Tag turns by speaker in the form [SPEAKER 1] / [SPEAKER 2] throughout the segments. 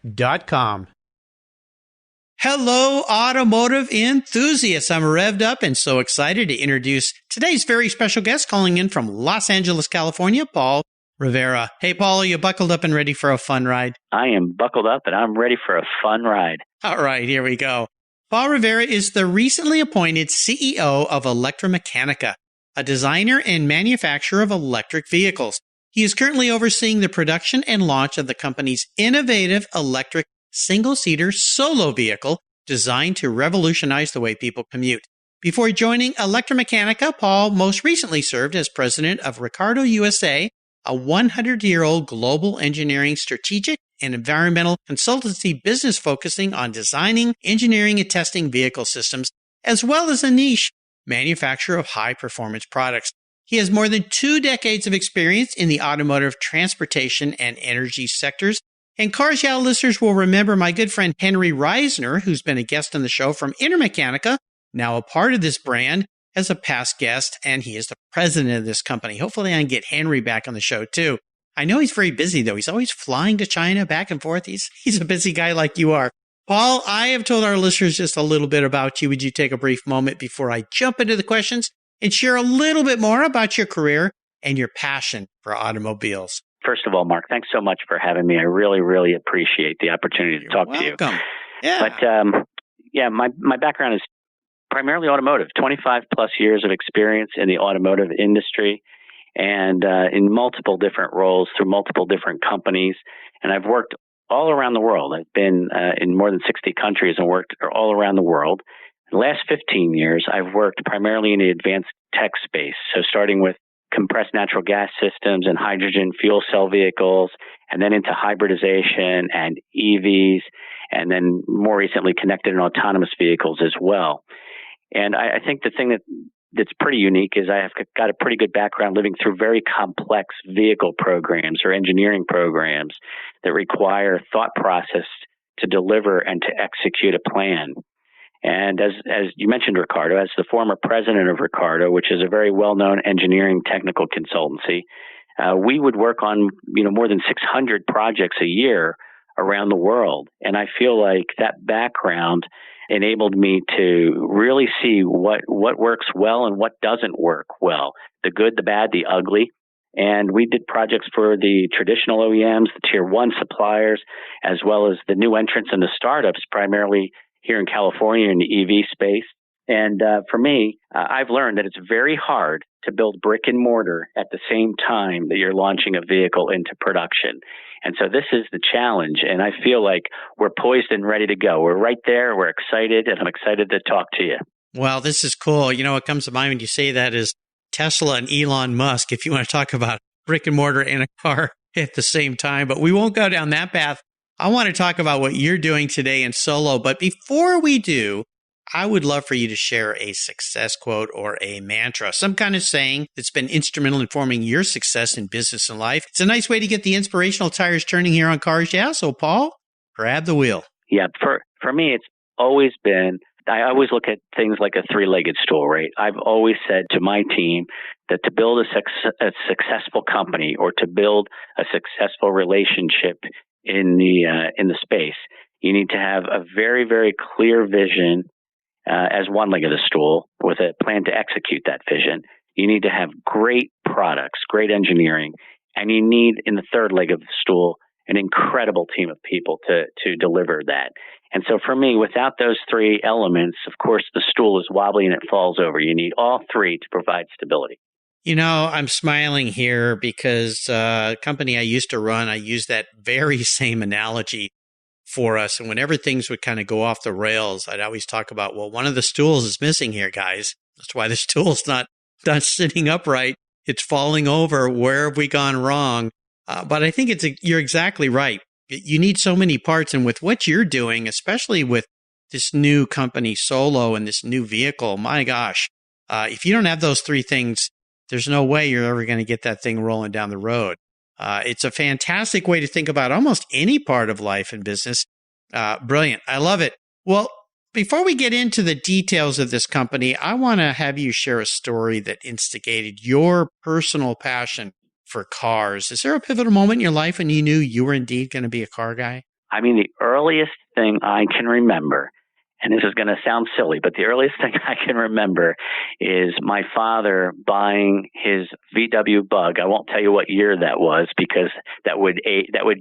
[SPEAKER 1] Automotive.com. Hello, automotive enthusiasts. I'm revved up and so excited to introduce today's very special guest calling in from Los Angeles, California, Paul Rivera. Hey, Paul, are you buckled up and ready for a fun ride?
[SPEAKER 2] I am buckled up and I'm ready for a fun ride.
[SPEAKER 1] All right, here we go. Paul Rivera is the recently appointed CEO of Electrameccanica, a designer and manufacturer of electric vehicles. He is currently overseeing the production and launch of the company's innovative electric single-seater solo vehicle designed to revolutionize the way people commute. Before joining Electrameccanica, Paul most recently served as president of Ricardo USA, a 100-year-old global engineering, strategic, and environmental consultancy business focusing on designing, engineering, and testing vehicle systems, as well as a niche manufacturer of high-performance products. He has more than 2 decades of experience in the automotive, transportation, and energy sectors. And Cars Yeah listeners will remember my good friend Henry Reisner, who's been a guest on the show from Intermeccanica, now a part of this brand, as a past guest, and he is the president of this company. Hopefully I can get Henry back on the show too. I know he's very busy though. He's always flying to China back and forth. He's a busy guy like you are. Paul, I have told our listeners just a little bit about you. Would you take a brief moment before I jump into the questions and share a little bit more about your career and your passion for automobiles?
[SPEAKER 2] First of all, Mark, thanks so much for having me. I really, really appreciate the opportunity to talk to you.
[SPEAKER 1] Welcome. Yeah.
[SPEAKER 2] But my background is primarily automotive, 25 plus years of experience in the automotive industry and in multiple different roles through multiple different companies. And I've worked all around the world. I've been in more than 60 countries and worked all around the world. In the last 15 years, I've worked primarily in the advanced tech space. So starting with compressed natural gas systems and hydrogen fuel cell vehicles, and then into hybridization and EVs, and then more recently connected and autonomous vehicles as well. And I think the thing that's pretty unique is I have got a pretty good background living through very complex vehicle programs or engineering programs that require thought process to deliver and to execute a plan. And as you mentioned, Ricardo, as the former president of Ricardo, which is a very well-known engineering technical consultancy, we would work on more than 600 projects a year around the world. And I feel like that background enabled me to really see what works well and what doesn't work well, the good, the bad, the ugly. And we did projects for the traditional OEMs, the tier 1 suppliers, as well as the new entrants and the startups, primarily here in California in the EV space. And for me, I've learned that it's very hard to build brick and mortar at the same time that you're launching a vehicle into production. And so this is the challenge. And I feel like we're poised and ready to go. We're right there. We're excited. And I'm excited to talk to you.
[SPEAKER 1] Well, this is cool. You know, what comes to mind when you say that is Tesla and Elon Musk, if you want to talk about brick and mortar and a car at the same time. But we won't go down that path. I want to talk about what you're doing today in Solo, but before we do, I would love for you to share a success quote or a mantra, some kind of saying that's been instrumental in forming your success in business and life. It's a nice way to get the inspirational tires turning here on Cars Yeah. So, Paul, grab the wheel. Yeah,
[SPEAKER 2] for me, it's always been, I always look at things like a 3-legged stool, right? I've always said to my team that to build a successful company or to build a successful relationship in the space, you need to have a very, very clear vision as one leg of the stool with a plan to execute that vision. You need to have great products, great engineering, and you need, in the third leg of the stool, an incredible team of people to deliver that. And so for me, without those 3 elements, of course, the stool is wobbly and it falls over. You need all 3 to provide stability.
[SPEAKER 1] You know, I'm smiling here because a company I used to run, I used that very same analogy for us. And whenever things would kind of go off the rails, I'd always talk about, well, one of the stools is missing here, guys. That's why the stool's not sitting upright. It's falling over. Where have we gone wrong? But I think you're exactly right. You need so many parts. And with what you're doing, especially with this new company, Solo, and this new vehicle, my gosh, if you don't have those 3 things, there's no way you're ever going to get that thing rolling down the road. It's a fantastic way to think about almost any part of life and business. Brilliant. I love it. Well, before we get into the details of this company, I want to have you share a story that instigated your personal passion for cars. Is there a pivotal moment in your life when you knew you were indeed going to be a car guy?
[SPEAKER 2] I mean, the earliest thing I can remember, and this is going to sound silly, but the earliest thing I can remember is my father buying his VW Bug. I won't tell you what year that was because that would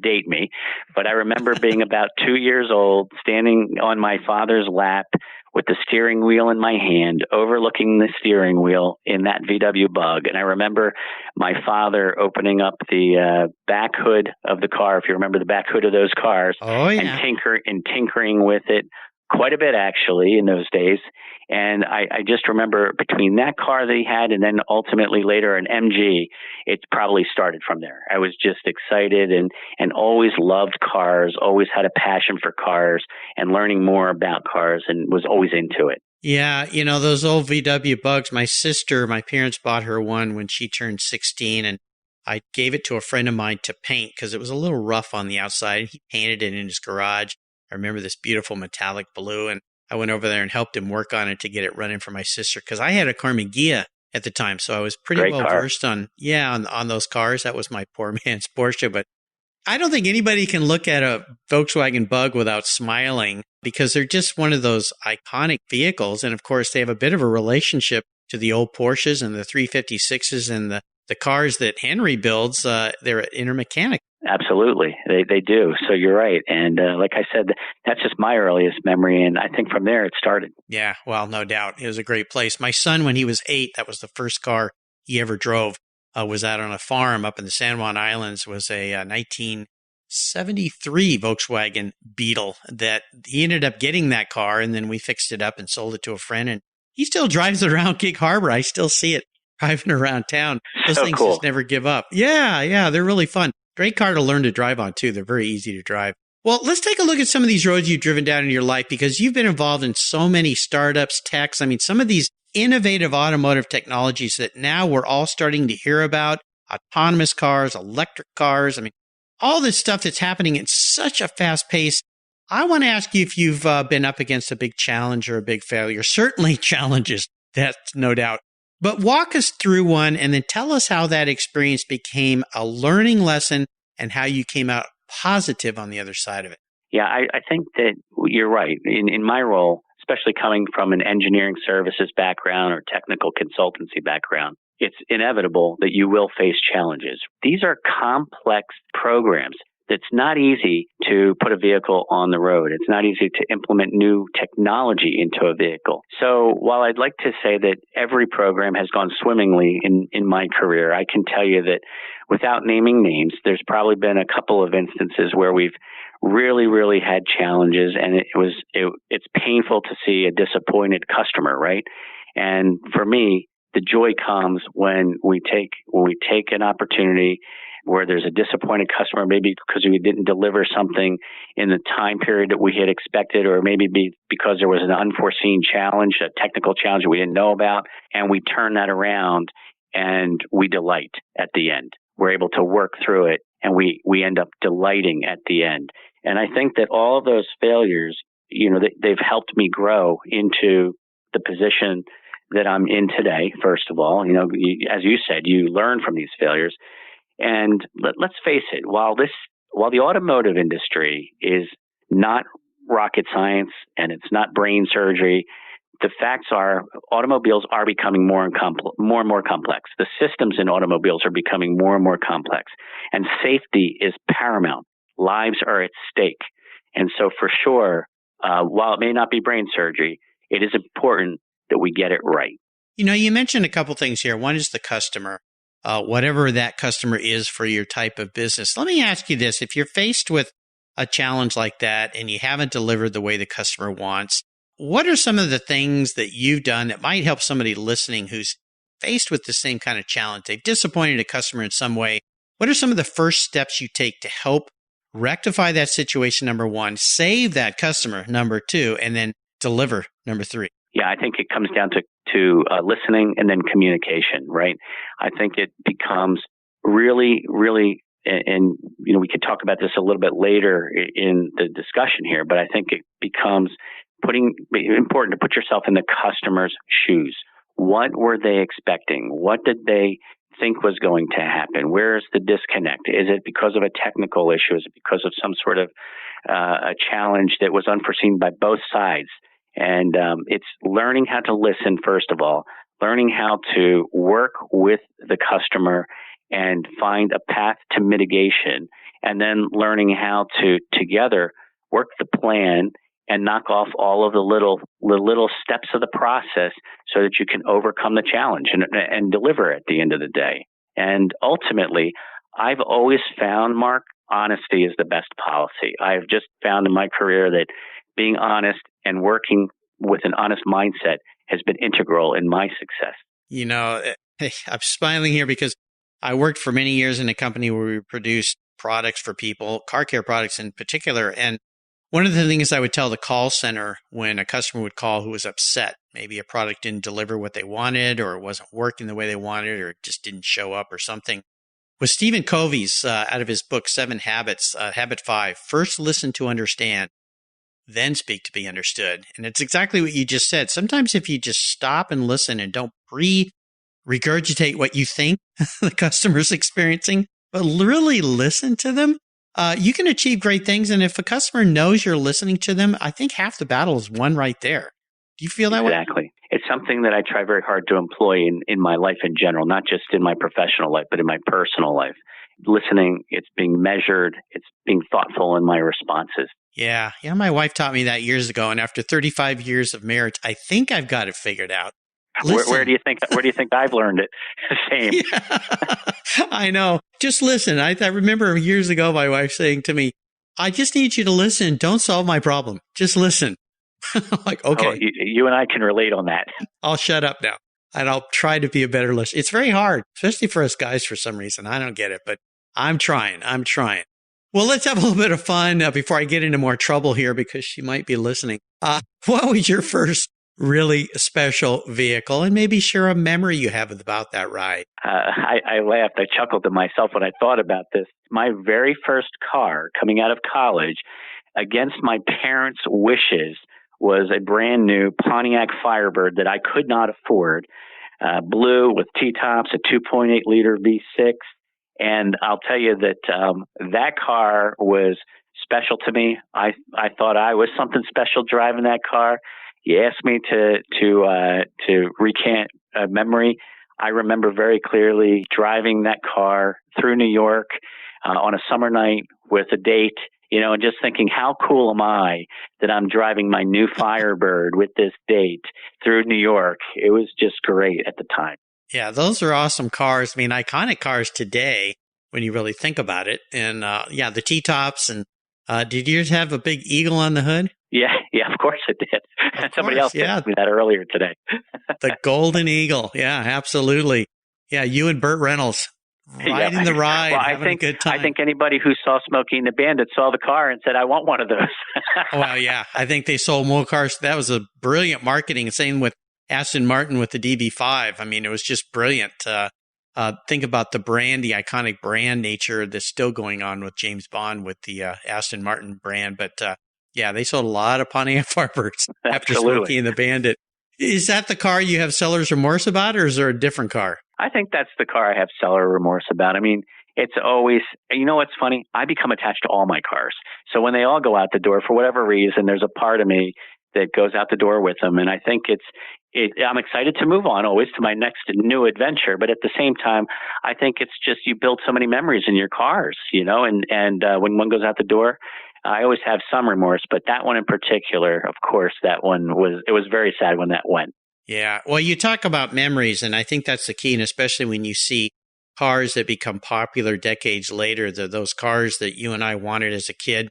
[SPEAKER 2] date me. But I remember being about 2 years old, standing on my father's lap with the steering wheel in my hand, overlooking the steering wheel in that VW Bug. And I remember my father opening up the back hood of the car, if you remember the back hood of those cars,
[SPEAKER 1] Oh, yeah.
[SPEAKER 2] and tinkering with it quite a bit, actually, in those days. And I just remember between that car that he had and then ultimately later an MG, it probably started from there. I was just excited and always loved cars, always had a passion for cars and learning more about cars and was always into it.
[SPEAKER 1] Yeah, those old VW Bugs, my parents bought her one when she turned 16, and I gave it to a friend of mine to paint because it was a little rough on the outside. He painted it in his garage. I remember this beautiful metallic blue, and I went over there and helped him work on it to get it running for my sister because I had a Carmagia at the time, so I was pretty
[SPEAKER 2] Great
[SPEAKER 1] well
[SPEAKER 2] car.
[SPEAKER 1] versed on those cars. That was my poor man's Porsche, but I don't think anybody can look at a Volkswagen Bug without smiling because they're just one of those iconic vehicles, and of course they have a bit of a relationship to the old Porsches and the 356s and the cars that Henry builds. They're at Intermechanic.
[SPEAKER 2] Absolutely. They do. So you're right. And like I said, that's just my earliest memory. And I think from there it started.
[SPEAKER 1] Yeah, well, no doubt. It was a great place. My son, when he was 8, that was the first car he ever drove, was out on a farm up in the San Juan Islands, was a 1973 Volkswagen Beetle that he ended up getting that car, and then we fixed it up and sold it to a friend. And he still drives it around Gig Harbor. I still see it driving around town. Those things
[SPEAKER 2] cool.
[SPEAKER 1] just never give up. Yeah, they're really fun. Great car to learn to drive on, too. They're very easy to drive. Well, let's take a look at some of these roads you've driven down in your life because you've been involved in so many startups, techs. I mean, some of these innovative automotive technologies that now we're all starting to hear about, autonomous cars, electric cars. I mean, all this stuff that's happening at such a fast pace. I want to ask you if you've been up against a big challenge or a big failure. Certainly challenges, that's no doubt. But walk us through one and then tell us how that experience became a learning lesson and how you came out positive on the other side of it.
[SPEAKER 2] Yeah, I think that you're right. In my role, especially coming from an engineering services background or technical consultancy background, it's inevitable that you will face challenges. These are complex programs. It's not easy to put a vehicle on the road. It's not easy to implement new technology into a vehicle. So while I'd like to say that every program has gone swimmingly in my career, I can tell you that without naming names, there's probably been a couple of instances where we've really had challenges, and it's painful to see a disappointed customer, right? And for me, the joy comes when we take an opportunity where there's a disappointed customer, maybe because we didn't deliver something in the time period that we had expected, or maybe because there was an unforeseen challenge, a technical challenge we didn't know about, and we turn that around and we delight at the end. We're able to work through it, and we end up delighting at the end. And I think that all of those failures, they've helped me grow into the position that I'm in today. First of all, as you said, you learn from these failures. And let's face it, while the automotive industry is not rocket science and it's not brain surgery, the facts are automobiles are becoming more and more complex. The systems in automobiles are becoming more and more complex, and safety is paramount. Lives are at stake. And so for sure, while it may not be brain surgery, it is important that we get it right.
[SPEAKER 1] You mentioned a couple things here. One is the customer. Whatever that customer is for your type of business. Let me ask you this. If you're faced with a challenge like that and you haven't delivered the way the customer wants, what are some of the things that you've done that might help somebody listening who's faced with the same kind of challenge? They've disappointed a customer in some way. What are some of the first steps you take to help rectify that situation, number one, save that customer, number two, and then deliver, number three?
[SPEAKER 2] Yeah, I think it comes down to listening and then communication, right? I think it becomes really, and we could talk about this a little bit later in the discussion here, but I think it becomes important to put yourself in the customer's shoes. What were they expecting? What did they think was going to happen? Where is the disconnect? Is it because of a technical issue? Is it because of some sort of a challenge that was unforeseen by both sides. And it's learning how to listen, first of all, learning how to work with the customer and find a path to mitigation, and then learning how to together work the plan and knock off all of the little steps of the process so that you can overcome the challenge and deliver at the end of the day. And ultimately, I've always found, Mark, honesty is the best policy. I've just found in my career that being honest and working with an honest mindset has been integral in my success.
[SPEAKER 1] You know, I'm smiling here because I worked for many years in a company where we produced products for people, car care products in particular. And one of the things I would tell the call center when a customer would call who was upset, maybe a product didn't deliver what they wanted, or it wasn't working the way they wanted, or it just didn't show up or something, was Stephen Covey's out of his book, 7 Habits, Habit 5, first listen to understand, then speak to be understood. And it's exactly what you just said. Sometimes if you just stop and listen and don't regurgitate what you think the customer's experiencing, but really listen to them, you can achieve great things. And if a customer knows you're listening to them, I think half the battle is won right there. Do you feel that way?
[SPEAKER 2] Exactly. It's something that I try very hard to employ in my life in general, not just in my professional life, but in my personal life. Listening, it's being measured, it's being thoughtful in my responses.
[SPEAKER 1] Yeah. My wife taught me that years ago. And after 35 years of marriage, I think I've got it figured out.
[SPEAKER 2] Where do you think I've learned it? Same.
[SPEAKER 1] Yeah. I know. Just listen. I remember years ago my wife saying to me, I just need you to listen. Don't solve my problem. Just listen. I'm like, okay.
[SPEAKER 2] Oh, you and I can relate on that.
[SPEAKER 1] I'll shut up now. And I'll try to be a better listener. It's very hard, especially for us guys for some reason. I don't get it, but I'm trying. Well, let's have a little bit of fun before I get into more trouble here because she might be listening. What was your first really special vehicle? And maybe share a memory you have about that ride.
[SPEAKER 2] I laughed. I chuckled to myself when I thought about this. My very first car coming out of college, against my parents' wishes, was a brand new Pontiac Firebird that I could not afford, blue with T-tops, a 2.8 liter V6. And I'll tell you that that car was special to me. I thought I was something special driving that car. You asked me to recant a memory. I remember very clearly driving that car through New York on a summer night with a date, and just thinking, how cool am I that I'm driving my new Firebird with this date through New York? It was just great at the time.
[SPEAKER 1] Yeah, those are awesome cars. I mean, iconic cars today when you really think about it. And the T-tops. And did yours have a big eagle on the hood?
[SPEAKER 2] Yeah, of course it did. Somebody else asked me that earlier today.
[SPEAKER 1] The Golden Eagle. Yeah, absolutely. Yeah, you and Burt Reynolds riding the ride, having a good time.
[SPEAKER 2] I think anybody who saw Smokey and the Bandit saw the car and said, I want one of those.
[SPEAKER 1] Well, yeah. I think they sold more cars. That was a brilliant marketing. Same with Aston Martin with the DB5. I mean, it was just brilliant. Think about the brand, the iconic brand nature that's still going on with James Bond with the Aston Martin brand. But they sold a lot of Pontiac Firebirds after Smokey and the Bandit. Is that the car you have seller's remorse about, or is there a different car?
[SPEAKER 2] I think that's the car I have seller remorse about. I mean, it's always, what's funny? I become attached to all my cars. So when they all go out the door, for whatever reason, there's a part of me that goes out the door with them. And I think I'm excited to move on always to my next new adventure. But at the same time, I think it's just you build so many memories in your cars, and when one goes out the door, I always have some remorse. But that one in particular, of course, it was very sad when that went.
[SPEAKER 1] Yeah. Well, you talk about memories, and I think that's the key. And especially when you see cars that become popular decades later, those cars that you and I wanted as a kid.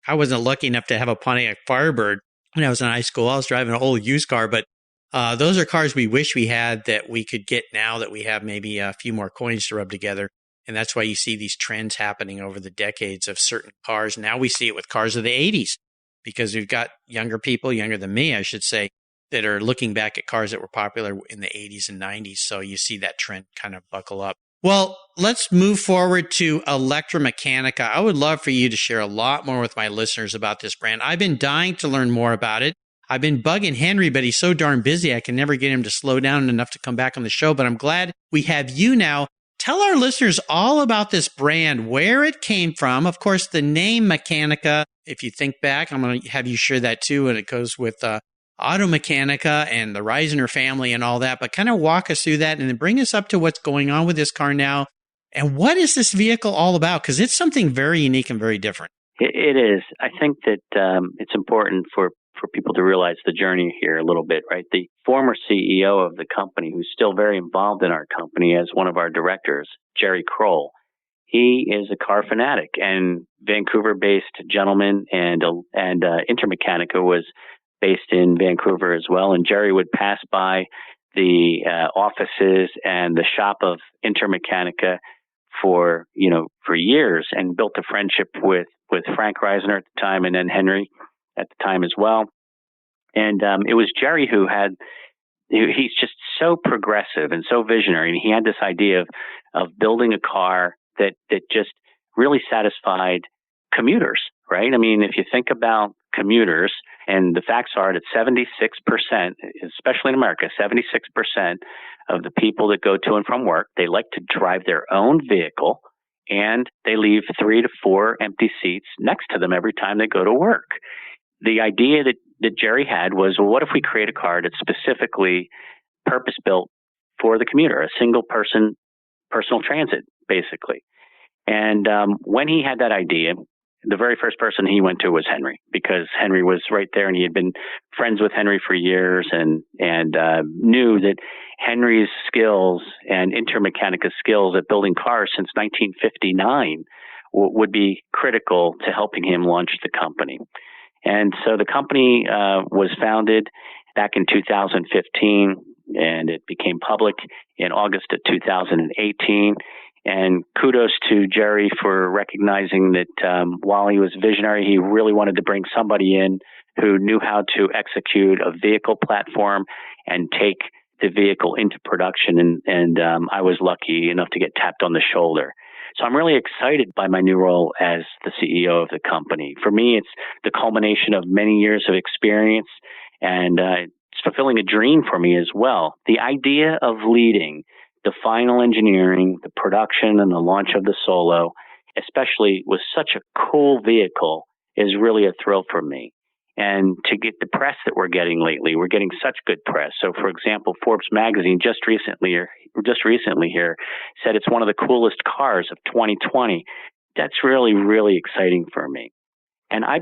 [SPEAKER 1] I wasn't lucky enough to have a Pontiac Firebird when I was in high school. I was driving an old used car, but those are cars we wish we had that we could get now that we have maybe a few more coins to rub together. And that's why you see these trends happening over the decades of certain cars. Now we see it with cars of the 80s because we've got younger people, younger than me, I should say, that are looking back at cars that were popular in the 80s and 90s. So you see that trend kind of buckle up. Well, let's move forward to Electrameccanica. I would love for you to share a lot more with my listeners about this brand. I've been dying to learn more about it. I've been bugging Henry, but he's so darn busy, I can never get him to slow down enough to come back on the show. But I'm glad we have you now tell our listeners all about this brand, where it came from. Of course, the name Mechanica, if you think back, I'm going to have you share that too, and it goes with Automeccanica and the Reisner family and all that, but kind of walk us through that and then bring us up to what's going on with this car now. And what is this vehicle all about? Because it's something very unique and very different.
[SPEAKER 2] It is. I think that it's important for people to realize the journey here a little bit, right? The former CEO of the company, who's still very involved in our company as one of our directors, Jerry Kroll, he is a car fanatic and Vancouver-based gentleman, and Intermeccanica was based in Vancouver as well. And Jerry would pass by the offices and the shop of Intermeccanica for years, and built a friendship with Frank Reisner at the time, and then Henry at the time as well. And it was Jerry he's just so progressive and so visionary. And he had this idea of building a car that just really satisfied commuters, right? I mean, if you think about commuters, and the facts are that 76%, especially in America, 76% of the people that go to and from work, they like to drive their own vehicle, and they leave 3 to 4 empty seats next to them every time they go to work. The idea that Jerry had was, well, what if we create a car that's specifically purpose-built for the commuter, a single person, personal transit, basically. And when he had that idea, the very first person he went to was Henry, because Henry was right there, and he had been friends with Henry for years, and knew that Henry's skills and Intermeccanica's skills at building cars since 1959 would be critical to helping him launch the company. And so the company was founded back in 2015, and it became public in August of 2018. And kudos to Jerry for recognizing that while he was visionary, he really wanted to bring somebody in who knew how to execute a vehicle platform and take the vehicle into production. And I was lucky enough to get tapped on the shoulder. So I'm really excited by my new role as the CEO of the company. For me, it's the culmination of many years of experience, and it's fulfilling a dream for me as well. The idea of leading the final engineering, the production, and the launch of the Solo, especially with such a cool vehicle, is really a thrill for me. And to get the press that we're getting lately, we're getting such good press. So, for example, Forbes magazine just recently here said it's one of the coolest cars of 2020. That's really, really exciting for me. And I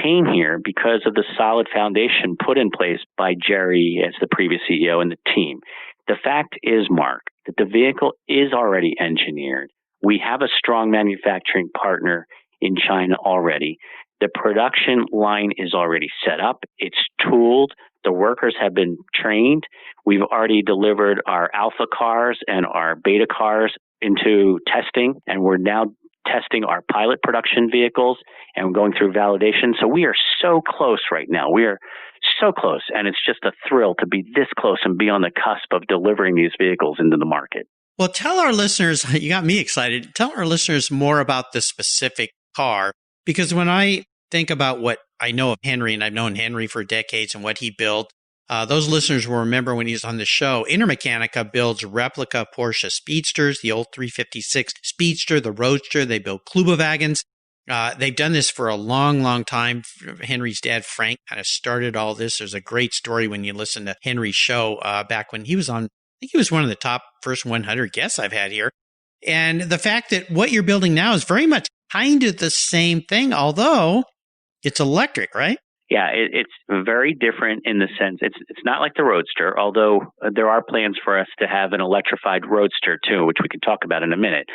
[SPEAKER 2] came here because of the solid foundation put in place by Jerry as the previous CEO and the team. The fact is, Mark, that the vehicle is already engineered. We have a strong manufacturing partner in China already. The production line is already set up. It's tooled. The workers have been trained. We've already delivered our alpha cars and our beta cars into testing, and we're now testing our pilot production vehicles, and we're going through validation. So we are so close right now. We are so close, and it's just a thrill to be this close and be on the cusp of delivering these vehicles into the market.
[SPEAKER 1] Well, tell our listeners, you got me excited, tell our listeners more about the specific car, because when I think about what I know of Henry, and I've known Henry for decades and what he built, those listeners will remember when he was on the show, Intermeccanica builds replica Porsche Speedsters, the old 356 Speedster, the Roadster. They build Klubewagens. They've done this for a long, long time. Henry's dad, Frank, kind of started all this. There's a great story when you listen to Henry's show back when he was on, I think he was one of the top first 100 guests I've had here. And the fact that what you're building now is very much kind of the same thing, although it's electric, right?
[SPEAKER 2] Yeah, it's very different in the sense it's not like the Roadster, although there are plans for us to have an electrified Roadster too, which we can talk about in a minute.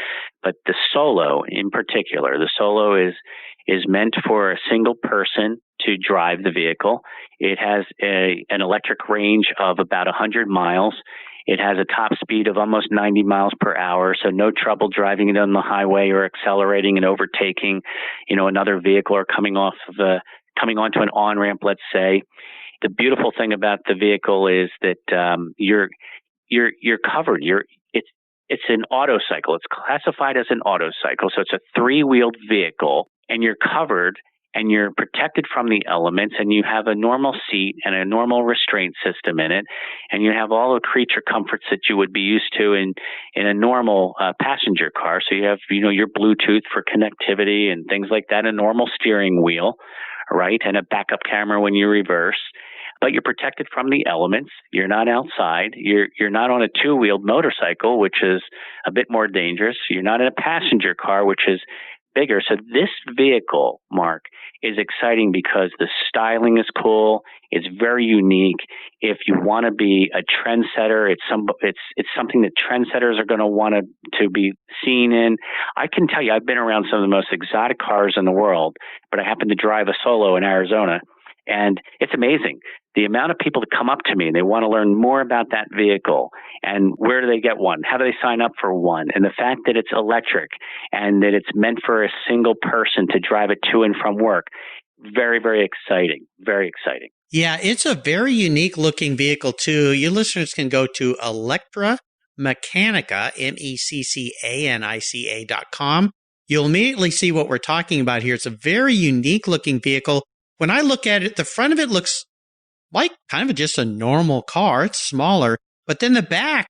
[SPEAKER 2] But the Solo in particular, the Solo is meant for a single person to drive the vehicle. It has an electric range of about 100 miles. It has a top speed of almost 90 miles per hour, so no trouble driving it on the highway or accelerating and overtaking, another vehicle or coming onto an on-ramp, let's say. The beautiful thing about the vehicle is that you're covered. It's an auto cycle. It's classified as an auto cycle, so it's a 3-wheeled vehicle, and you're covered and you're protected from the elements, and you have a normal seat and a normal restraint system in it, and you have all the creature comforts that you would be used to in a normal passenger car. So you have, your Bluetooth for connectivity and things like that, a normal steering wheel, right, and a backup camera when you reverse. But you're protected from the elements. You're not outside. You're not on a two-wheeled motorcycle, which is a bit more dangerous. You're not in a passenger car, which is bigger. So this vehicle, Mark, is exciting because the styling is cool. It's very unique. If you want to be a trendsetter, it's something that trendsetters are going to want to be seen in. I can tell you, I've been around some of the most exotic cars in the world, but I happen to drive a Solo in Arizona, and it's amazing. The amount of people that come up to me and they want to learn more about that vehicle and where do they get one? How do they sign up for one? And the fact that it's electric and that it's meant for a single person to drive it to and from work. Very, very exciting. Very exciting.
[SPEAKER 1] Yeah, it's a very unique looking vehicle too. You listeners can go to Electrameccanica, Meccanica.com. You'll immediately see what we're talking about here. It's a very unique looking vehicle. When I look at it, the front of it looks like kind of just a normal car. It's smaller, but then the back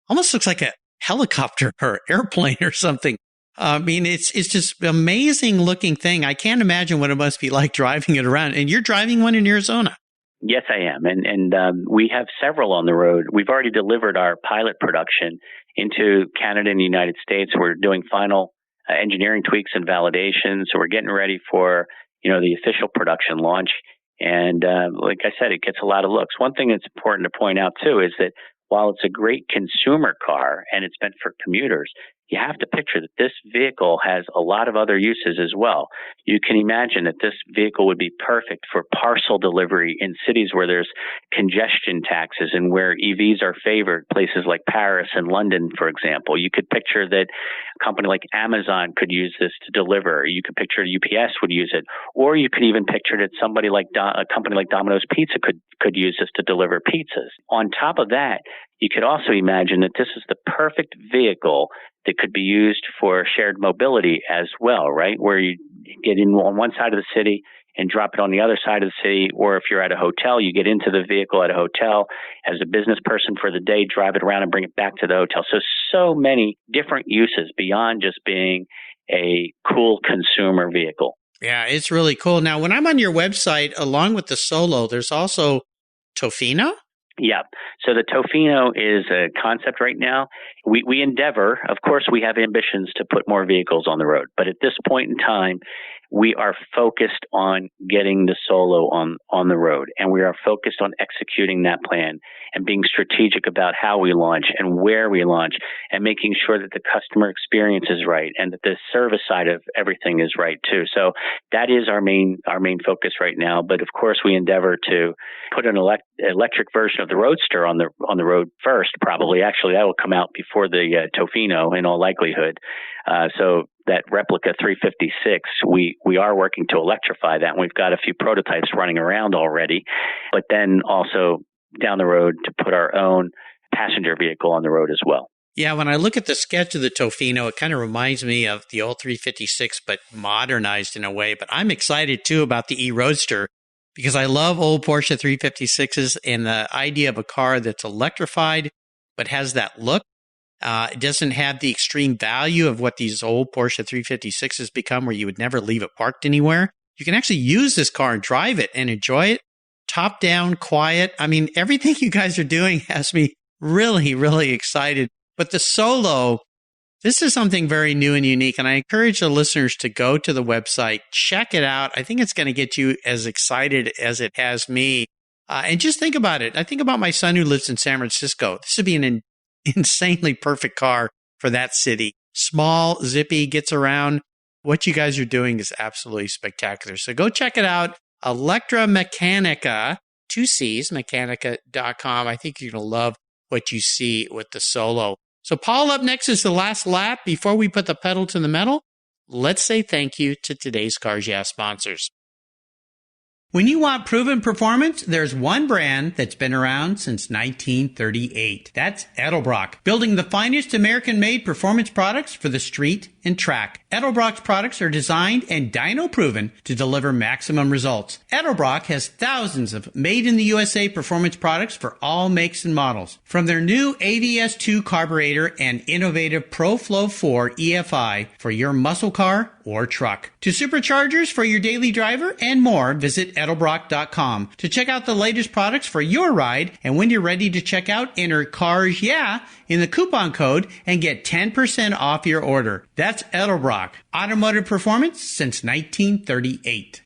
[SPEAKER 1] almost looks like a helicopter or airplane or something. I mean, it's just an amazing looking thing. I can't imagine what it must be like driving it around. And you're driving one in Arizona.
[SPEAKER 2] Yes, I am. And we have several on the road. We've already delivered our pilot production into Canada and the United States. We're doing final engineering tweaks and validations. So we're getting ready for, the official production launch. And like I said, it gets a lot of looks. One thing that's important to point out, too, is that while it's a great consumer car and it's meant for commuters, you have to picture that this vehicle has a lot of other uses as well. You can imagine that this vehicle would be perfect for parcel delivery in cities where there's congestion taxes and where EVs are favored, places like Paris and London, for example. You could picture that a company like Amazon could use this to deliver. You could picture UPS would use it. Or you could even picture that somebody like a company like Domino's Pizza could use this to deliver pizzas. On top of that, you could also imagine that this is the perfect vehicle that could be used for shared mobility as well, right? Where you get in on one side of the city and drop it on the other side of the city. Or if you're at a hotel, you get into the vehicle at a hotel as a business person for the day, drive it around and bring it back to the hotel. So many different uses beyond just being a cool consumer vehicle.
[SPEAKER 1] Yeah, it's really cool. Now, when I'm on your website, along with the Solo, there's also Tofino?
[SPEAKER 2] Yeah. So the Tofino is a concept right now. We endeavor, of course, we have ambitions to put more vehicles on the road. But at this point in time, we are focused on getting the Solo on the road. And we are focused on executing that plan and being strategic about how we launch and where we launch and making sure that the customer experience is right and that the service side of everything is right too. So that is our main focus right now. But of course, we endeavor to put an electric version of the Roadster on the road first, probably. Actually, that will come out before the Tofino in all likelihood. So that replica 356, we are working to electrify that, and we've got a few prototypes running around already. But then also down the road to put our own passenger vehicle on the road as well.
[SPEAKER 1] Yeah, when I look at the sketch of the Tofino, it kind of reminds me of the old 356, but modernized in a way. But I'm excited, too, about the e-Roadster because I love old Porsche 356s and the idea of a car that's electrified but has that look. It doesn't have the extreme value of what these old Porsche 356s become, where you would never leave it parked anywhere. You can actually use this car and drive it and enjoy it. Top down, quiet. I mean, everything you guys are doing has me really, really excited. But the Solo, this is something very new and unique. And I encourage the listeners to go to the website, check it out. I think it's going to get you as excited as it has me. And just think about it. I think about my son who lives in San Francisco. This would be an insanely perfect car for that city. Small, zippy, gets around. What you guys are doing is absolutely spectacular. So go check it out. Electrameccanica, 2 C's, Meccanica.com. I think you're going to love what you see with the Solo. So Paul, up next is the last lap. Before we put the pedal to the metal, let's say thank you to today's Cars Yeah sponsors. When you want proven performance, there's one brand that's been around since 1938. That's Edelbrock, building the finest American-made performance products for the street and track. Edelbrock's products are designed and dyno proven to deliver maximum results. Edelbrock has thousands of made-in-the-USA performance products for all makes and models. From their new AVS2 carburetor and innovative ProFlow 4 EFI for your muscle car or truck, to superchargers for your daily driver and more, visit Edelbrock.com to check out the latest products for your ride. And when you're ready to check out, enter CARS YEAH in the coupon code and get 10% off your order. That's Edelbrock, automotive performance since 1938.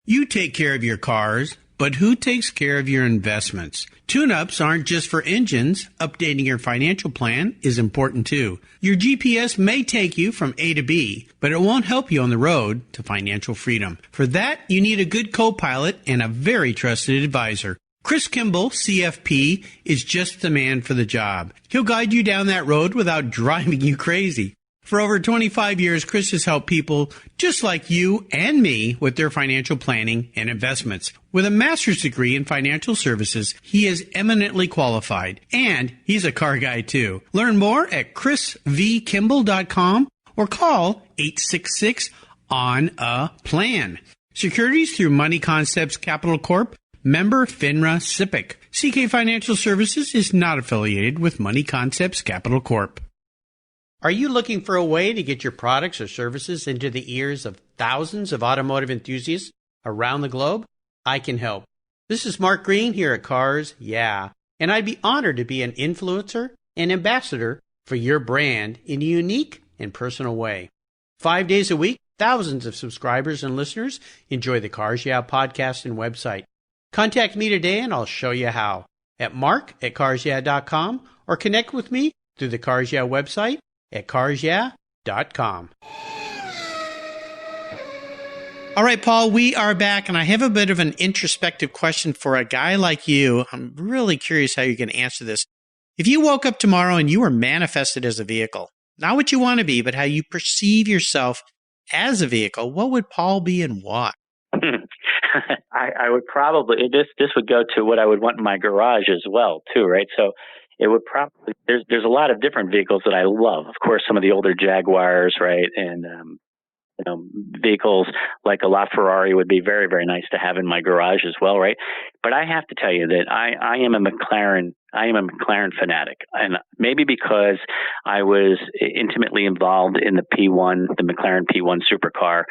[SPEAKER 1] You take care of your cars, but who takes care of your investments? Tune-ups aren't just for engines. Updating your financial plan is important too. Your GPS may take you from A to B, but it won't help you on the road to financial freedom. For that, you need a good co-pilot and a very trusted advisor. Chris Kimball, CFP, is just the man for the job. He'll guide you down that road without driving you crazy. For over 25 years, Chris has helped people just like you and me with their financial planning and investments. With a master's degree in financial services, he is eminently qualified, and he's a car guy too. Learn more at chrisvkimball.com or call 866-ON-A-PLAN. Securities through Money Concepts Capital Corp., member FINRA SIPC. CK Financial Services is not affiliated with Money Concepts Capital Corp. Are you looking for a way to get your products or services into the ears of thousands of automotive enthusiasts around the globe? I can help. This is Mark Green here at Cars Yeah, and I'd be honored to be an influencer and ambassador for your brand in a unique and personal way. 5 days a week, thousands of subscribers and listeners enjoy the Cars Yeah podcast and website. Contact me today and I'll show you how at mark@carsyeah.com or connect with me through the Cars Yeah website at carsyeah.com. All right, Paul, we are back, and I have a bit of an introspective question for a guy like you. I'm really curious how you can answer this. If you woke up tomorrow and you were manifested as a vehicle, not what you want to be, but how you perceive yourself as a vehicle, what would Paul be and why?
[SPEAKER 2] I would probably, this would go to what I would want in my garage as well, too, right? So it would probably, there's a lot of different vehicles that I love. Of course, some of the older Jaguars, right? And, vehicles like a LaFerrari would be very, very nice to have in my garage as well, right? But I have to tell you that I am a McLaren fanatic. And maybe because I was intimately involved in the P1, the McLaren P1 supercar.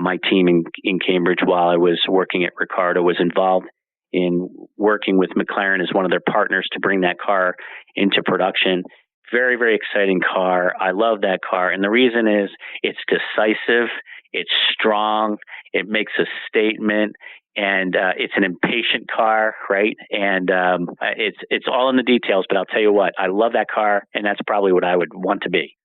[SPEAKER 2] My team in Cambridge while I was working at Ricardo was involved in working with McLaren as one of their partners to bring that car into production. Very, very exciting car. I love that car. And the reason is it's decisive, it's strong, it makes a statement, and it's an impatient car, right? And it's all in the details, but I'll tell you what, I love that car, and that's probably what I would want to be.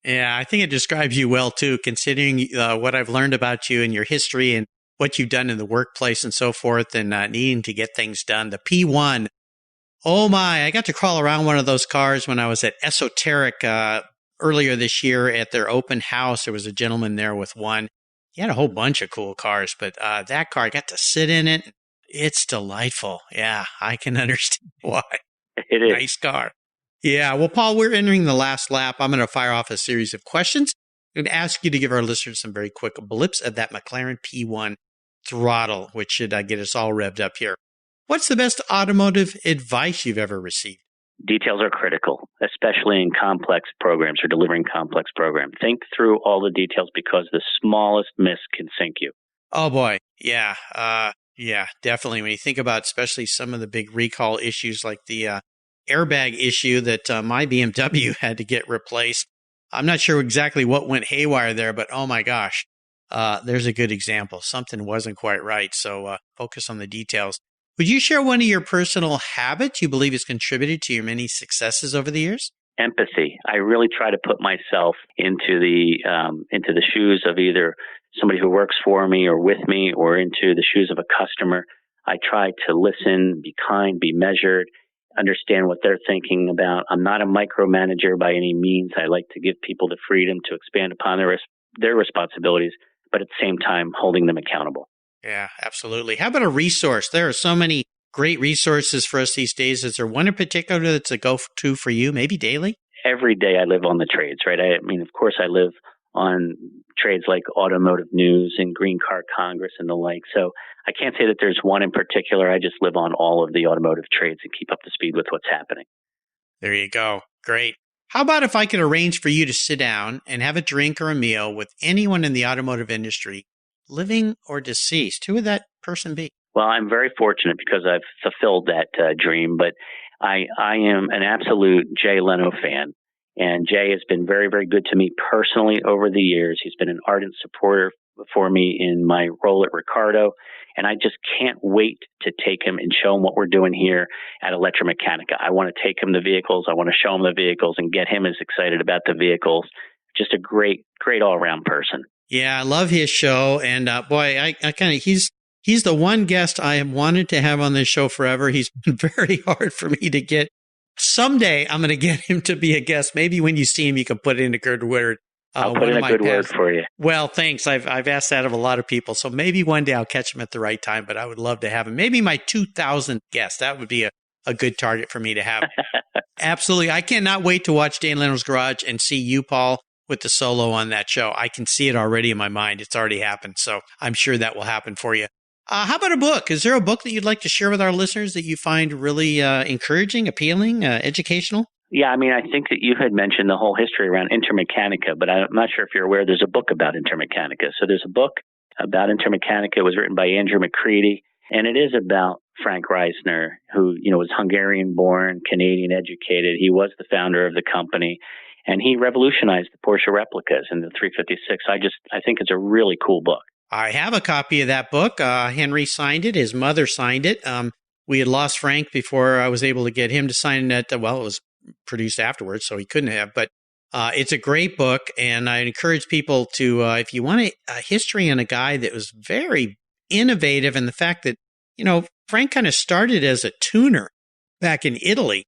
[SPEAKER 1] Yeah, I think it describes you well, too, considering what I've learned about you and your history and what you've done in the workplace and so forth, and needing to get things done. The P1, oh my, I got to crawl around one of those cars when I was at Esoteric earlier this year at their open house. There was a gentleman there with one. He had a whole bunch of cool cars, but that car, I got to sit in it. It's delightful. Yeah, I can understand why.
[SPEAKER 2] It is.
[SPEAKER 1] Nice car. Yeah, well, Paul, we're entering the last lap. I'm going to fire off a series of questions and ask you to give our listeners some very quick blips of that McLaren P1 throttle, which should get us all revved up here. What's the best automotive advice you've ever received?
[SPEAKER 2] Details are critical, especially in complex programs or delivering complex programs. Think through all the details because the smallest miss can sink you.
[SPEAKER 1] Oh, boy. Yeah. Yeah, definitely. When you think about especially some of the big recall issues like the airbag issue that my BMW had to get replaced. I'm not sure exactly what went haywire there, but oh my gosh, there's a good example. Something wasn't quite right. So focus on the details. Would you share one of your personal habits you believe has contributed to your many successes over the years?
[SPEAKER 2] Empathy. I really try to put myself into the shoes of either somebody who works for me or with me, or into the shoes of a customer. I try to listen, be kind, be measured, understand what they're thinking about. I'm not a micromanager by any means. I like to give people the freedom to expand upon their responsibilities, but at the same time, holding them accountable.
[SPEAKER 1] Yeah, absolutely. How about a resource? There are so many great resources for us these days. Is there one in particular that's a go-to for you, maybe daily?
[SPEAKER 2] every day I live on the trades, right? I mean, of course, I live on trades like Automotive News and Green Car Congress and the like. So I can't say that there's one in particular. I just live on all of the automotive trades and keep up to speed with what's happening.
[SPEAKER 1] There you go. Great. How about if I could arrange for you to sit down and have a drink or a meal with anyone in the automotive industry, living or deceased? Who would that person be?
[SPEAKER 2] Well, I'm very fortunate because I've fulfilled that dream, but I am an absolute Jay Leno fan. And Jay has been very, very good to me personally over the years. He's been an ardent supporter for me in my role at Ricardo. And I just can't wait to take him and show him what we're doing here at Electrameccanica. I want to take him the vehicles. I want to show him the vehicles and get him as excited about the vehicles. Just a great, great all-around person.
[SPEAKER 1] Yeah, I love his show. And boy, I kind of, he's the one guest I have wanted to have on this show forever. He's been very hard for me to get. Someday I'm going to get him to be a guest. Maybe when you see him, you can put in a good word.
[SPEAKER 2] I'll put in a good word for you.
[SPEAKER 1] Well, thanks. I've asked that of a lot of people. So maybe one day I'll catch him at the right time, but I would love to have him. Maybe my 2000th guest. That would be a good target for me to have. Absolutely. I cannot wait to watch Dan Leno's Garage and see you, Paul, with the solo on that show. I can see it already in my mind. It's already happened. So I'm sure that will happen for you. How about a book? Is there a book that you'd like to share with our listeners that you find really encouraging, appealing, educational?
[SPEAKER 2] Yeah, I mean, I think that you had mentioned the whole history around Intermeccanica, but I'm not sure if you're aware there's a book about Intermeccanica. So there's a book about Intermeccanica. It was written by Andrew McCready, and it is about Frank Reisner, who, was Hungarian-born, Canadian-educated. He was the founder of the company, and he revolutionized the Porsche replicas and the 356. I think it's a really cool book.
[SPEAKER 1] I have a copy of that book. Henry signed it. His mother signed it. We had lost Frank before I was able to get him to sign it. Well, it was produced afterwards, so he couldn't have. But it's a great book, and I encourage people to, if you want a history on a guy that was very innovative, and the fact that, Frank kind of started as a tuner back in Italy,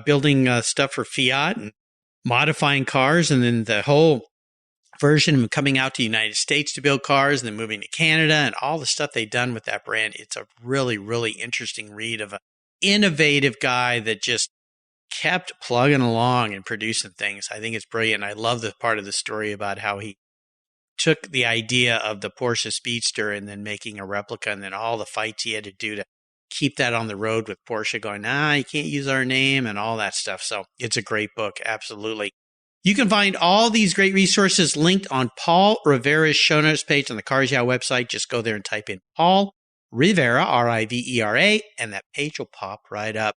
[SPEAKER 1] building stuff for Fiat and modifying cars, and then the whole version of coming out to the United States to build cars and then moving to Canada and all the stuff they've done with that brand. It's a really, really interesting read of an innovative guy that just kept plugging along and producing things. I think it's brilliant. I love the part of the story about how he took the idea of the Porsche Speedster and then making a replica, and then all the fights he had to do to keep that on the road with Porsche going, you can't use our name and all that stuff. So it's a great book. Absolutely. You can find all these great resources linked on Paul Rivera's show notes page on the Cars Yeah website. Just go there and type in Paul Rivera, Rivera, and that page will pop right up.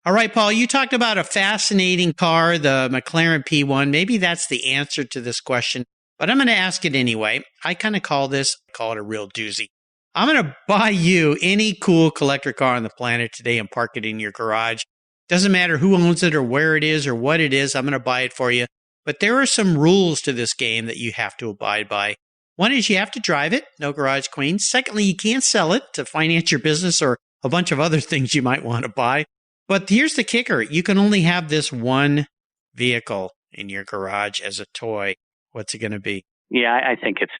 [SPEAKER 1] All right, Paul, you talked about a fascinating car, the Mclaren P1. Maybe that's the answer to this question, but I'm going to ask it anyway. I kind of call it a real doozy. I'm going to buy you any cool collector car on the planet today and park it in your garage. Doesn't matter who owns it or where it is or what it is. I'm going to buy it for you. But there are some rules to this game that you have to abide by. One is you have to drive it, no garage queen. Secondly, you can't sell it to finance your business or a bunch of other things you might want to buy. But here's the kicker. You can only have this one vehicle in your garage as a toy. What's it going to be?
[SPEAKER 2] Yeah, I think it's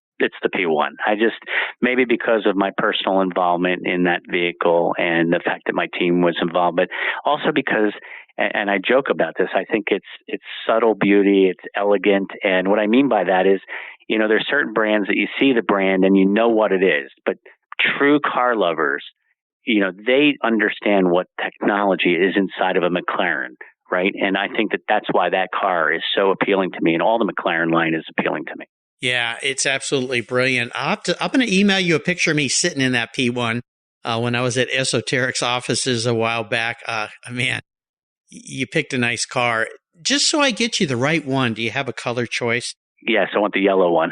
[SPEAKER 2] the P1. Maybe because of my personal involvement in that vehicle and the fact that my team was involved, but also because, and I joke about this, I think it's subtle beauty, it's elegant. And what I mean by that is, there's certain brands that you see the brand and you know what it is, but true car lovers, they understand what technology is inside of a McLaren, right? And I think that's why that car is so appealing to me, and all the McLaren line is appealing to me.
[SPEAKER 1] Yeah, it's absolutely brilliant. I'm going to email you a picture of me sitting in that P1 when I was at Esoteric's offices a while back. Man, you picked a nice car. Just so I get you the right one, do you have a color choice?
[SPEAKER 2] Yes, I want the yellow one.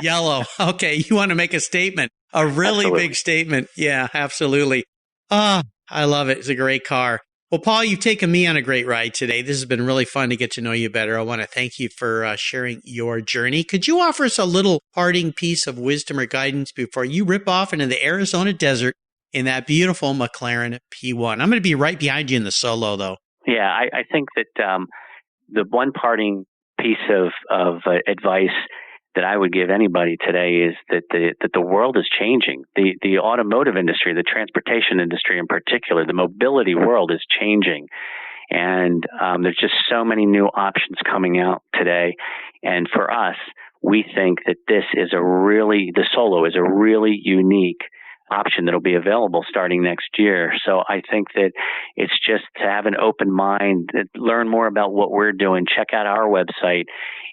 [SPEAKER 1] Yellow. Okay, you want to make a statement, a really big statement. Yeah, absolutely. I love it. It's a great car. Well, Paul, you've taken me on a great ride today. This has been really fun to get to know you better. I want to thank you for sharing your journey. Could you offer us a little parting piece of wisdom or guidance before you rip off into the Arizona desert in that beautiful McLaren P1? I'm going to be right behind you in the solo, though.
[SPEAKER 2] Yeah, I think that the one parting piece of advice that I would give anybody today is that the world is changing. The automotive industry, the transportation industry in particular, the mobility world is changing. And there's just so many new options coming out today. And for us, we think that the Solo is a really unique option that'll be available starting next year. So I think that it's just to have an open mind, learn more about what we're doing, check out our website,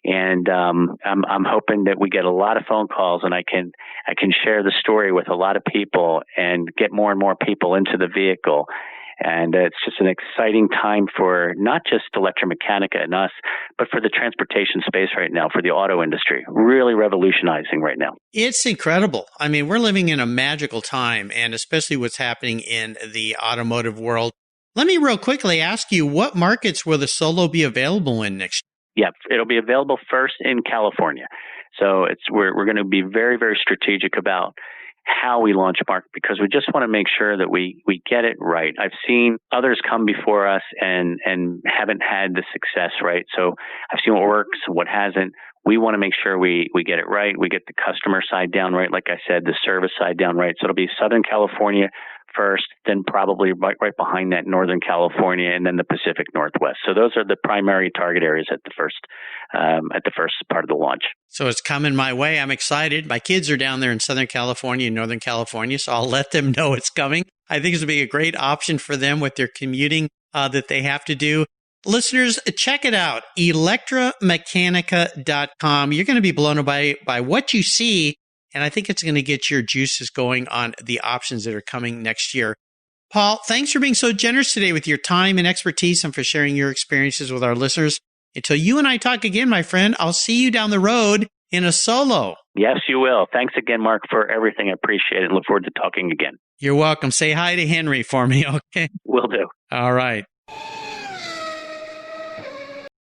[SPEAKER 2] and I'm hoping that we get a lot of phone calls, and I can share the story with a lot of people and get more and more people into the vehicle. And it's just an exciting time for not just Electrameccanica and us, but for the transportation space right now, for the auto industry. Really revolutionizing right now.
[SPEAKER 1] It's incredible. I mean, we're living in a magical time, and especially what's happening in the automotive world. Let me real quickly ask you, what markets will the Solo be available in next
[SPEAKER 2] year? Yeah, it'll be available first in California. So we're going to be very, very strategic about how we launch a market, because we just want to make sure that we get it right. I've seen others come before us and haven't had the success, right? So I've seen what works, what hasn't. We want to make sure we get it right. We get the customer side down right. Like I said, the service side down right. So it'll be Southern California first, then probably right behind that Northern California, and then the Pacific Northwest. So those are the primary target areas at the first part of the launch.
[SPEAKER 1] So it's coming my way. I'm excited. My kids are down there in Southern California and Northern California, so I'll let them know it's coming. I think it's going to be a great option for them with their commuting that they have to do. Listeners, check it out, Electrameccanica.com. You're going to be blown away by what you see, and I think it's going to get your juices going on the options that are coming next year. Paul, thanks for being so generous today with your time and expertise and for sharing your experiences with our listeners. Until you and I talk again, my friend, I'll see you down the road in a Solo.
[SPEAKER 2] Yes, you will. Thanks again, Mark, for everything. I appreciate it. Look forward to talking again.
[SPEAKER 1] You're welcome. Say hi to Henry for me, okay?
[SPEAKER 2] Will do.
[SPEAKER 1] All right.